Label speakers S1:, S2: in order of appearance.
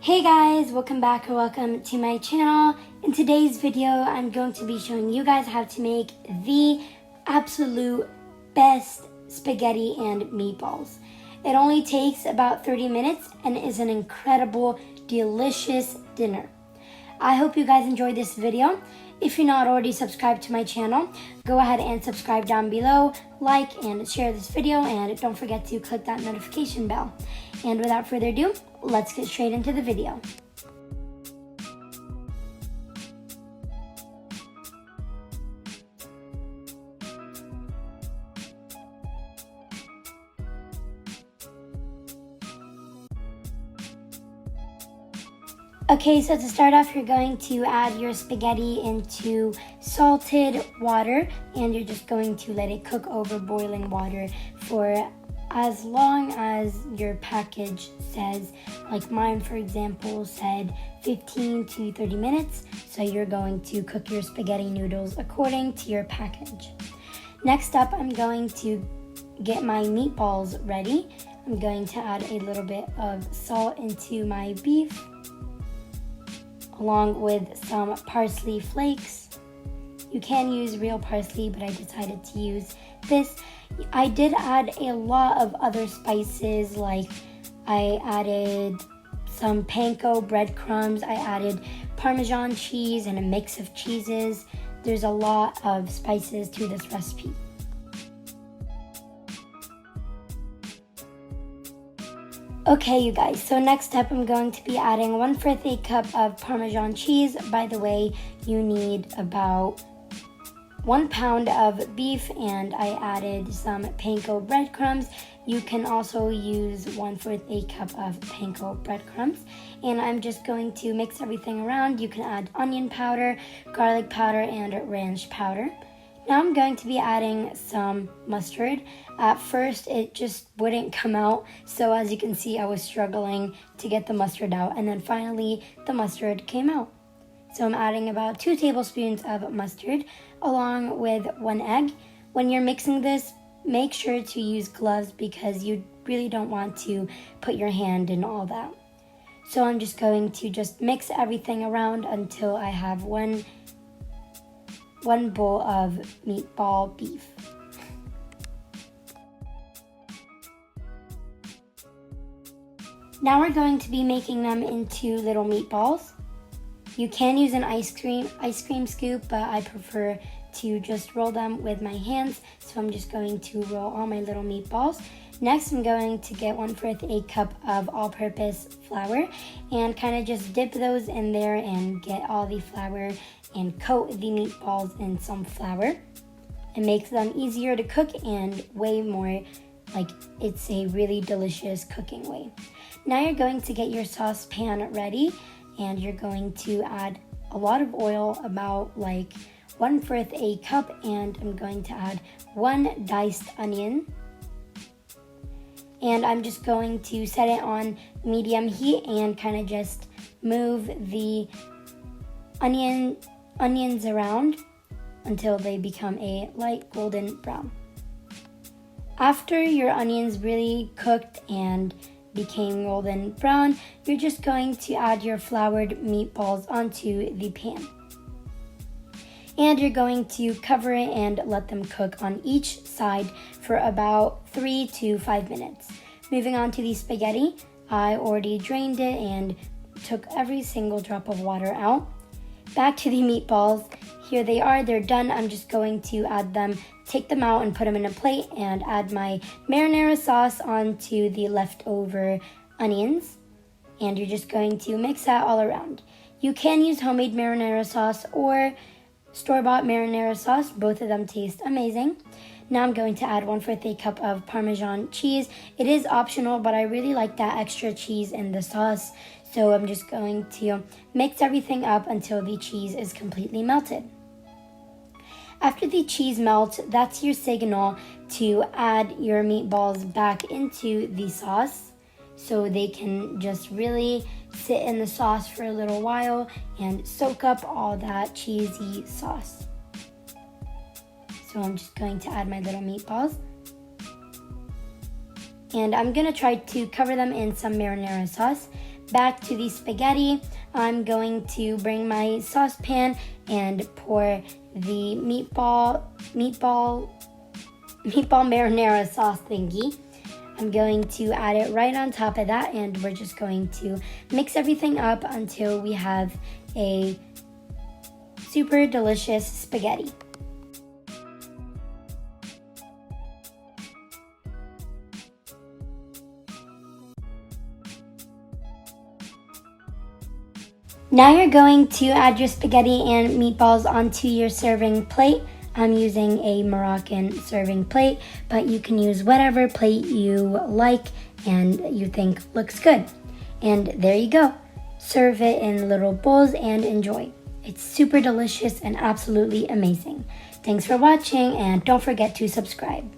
S1: Hey guys, welcome back or welcome to my channel. In today's video, I'm going to be showing you guys how to make the absolute best spaghetti and meatballs. It only takes about 30 minutes and is an incredible, delicious dinner. I hope you guys enjoyed this video. If you're not already subscribed to my channel, go ahead and subscribe down below, like and share this video, and don't forget to click that notification bell. And without further ado, let's get straight into the video. Okay, so to start off, you're going to add your spaghetti into salted water, and you're just going to let it cook over boiling water for as long as your package says. Like mine, for example, said 15 to 30 minutes, so you're going to cook your spaghetti noodles according to your package. Next up, I'm going to get my meatballs ready. I'm going to add a little bit of salt into my beef, along with some parsley flakes. You can use real parsley, but I decided to use this. I did add a lot of other spices, like I added some panko breadcrumbs, I added Parmesan cheese and a mix of cheeses. There's a lot of spices to this recipe. Okay, you guys, so next up I'm going to be adding 1/4 cup of Parmesan cheese. By the way, you need about 1 pound of beef, and I added some panko breadcrumbs. You can also use 1/4 cup of panko breadcrumbs. And I'm just going to mix everything around. You can add onion powder, garlic powder, and ranch powder. Now I'm going to be adding some mustard. At first, it just wouldn't come out. So as you can see, I was struggling to get the mustard out. And then finally, the mustard came out. So I'm adding about 2 tablespoons of mustard along with 1 egg. When you're mixing this, make sure to use gloves because you really don't want to put your hand in all that. So I'm just going to mix everything around until I have one bowl of meatball beef. Now we're going to be making them into little meatballs. You can use an ice cream scoop, but I prefer to just roll them with my hands. So I'm just going to roll all my little meatballs. Next, I'm going to get 1/4 cup of all-purpose flour and kind of just dip those in there and get all the flour and coat the meatballs in some flour. It makes them easier to cook and way more like it's a really delicious cooking way. Now you're going to get your saucepan ready, and you're going to add a lot of oil, about like 1/4 cup, and I'm going to add 1 diced onion. And I'm just going to set it on medium heat and kind of just move the onions around until they become a light golden brown. After your onions really cooked and became golden brown, you're just going to add your floured meatballs onto the pan. And you're going to cover it and let them cook on each side for about 3 to 5 minutes. Moving on to the spaghetti, I already drained it and took every single drop of water out. Back to the meatballs. Here they are, they're done. I'm just going to add them, take them out and put them in a plate, and add my marinara sauce onto the leftover onions. And you're just going to mix that all around. You can use homemade marinara sauce or store-bought marinara sauce. Both of them taste amazing. Now I'm going to add 1/4 cup of Parmesan cheese. It is optional, but I really like that extra cheese in the sauce. So I'm just going to mix everything up until the cheese is completely melted. After the cheese melts, that's your signal to add your meatballs back into the sauce so they can just really sit in the sauce for a little while and soak up all that cheesy sauce. So I'm just going to add my little meatballs. And I'm going to try to cover them in some marinara sauce. back to the spaghetti, I'm going to bring my saucepan and pour the meatball marinara sauce thingy. I'm going to add it right on top of that, and we're just going to mix everything up until we have a super delicious spaghetti. Now you're going to add your spaghetti and meatballs onto your serving plate. I'm using a Moroccan serving plate, but you can use whatever plate you like and you think looks good. And there you go. Serve it in little bowls and enjoy. It's super delicious and absolutely amazing. Thanks for watching, and don't forget to subscribe.